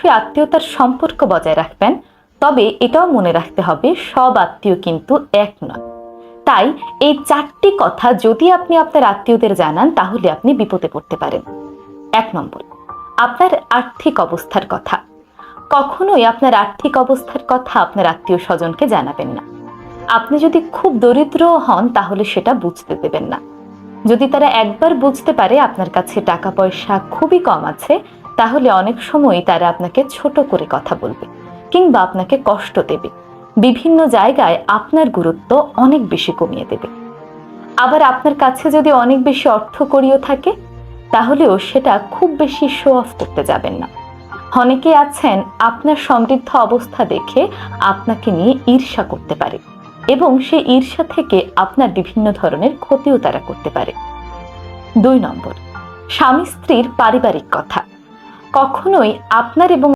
অবশ্যই আত্মীয়তার সম্পর্ক বজায় রাখবেন, তবে এটাও মনে রাখতে হবে সব আত্মীয় কিন্তু এক নয়। তাই এই 4টি কথা যদি আপনি আপনার আত্মীয়দের জানান তাহলে আপনি বিপদে পড়তে পারেন। 1 নম্বর, আপনার আর্থিক অবস্থার কথা। কখনোই আপনার আর্থিক অবস্থার কথা আপনার আত্মীয় স্বজনকে জানাবেন না। আপনি যদি খুব দরিদ্র হন তাহলে সেটা বুঝতে দেবেন না। যদি তারা একবার বুঝতে পারে আপনার কাছে টাকা পয়সা খুবই কম আছে, তাহলে অনেক সময় তারা আপনাকে ছোট করে কথা বলবে কিংবা আপনাকে কষ্ট দেবে, বিভিন্ন জায়গায় আপনার গুরুত্ব অনেক বেশি কমিয়ে দেবে। আবার আপনার কাছে যদি অনেক বেশি অর্থকড়িও থাকে তাহলেও সেটা খুব বেশি শো অফ করতে যাবেন না। অনেকে আছেন আপনার সমৃদ্ধ অবস্থা দেখে আপনাকে নিয়ে ঈর্ষা করতে পারে এবং সেই ঈর্ষা থেকে আপনার বিভিন্ন ধরনের ক্ষতিও তারা করতে পারে। 2 নম্বর, স্বামী স্ত্রীর পারিবারিক কথা। কখনোই আপনার এবং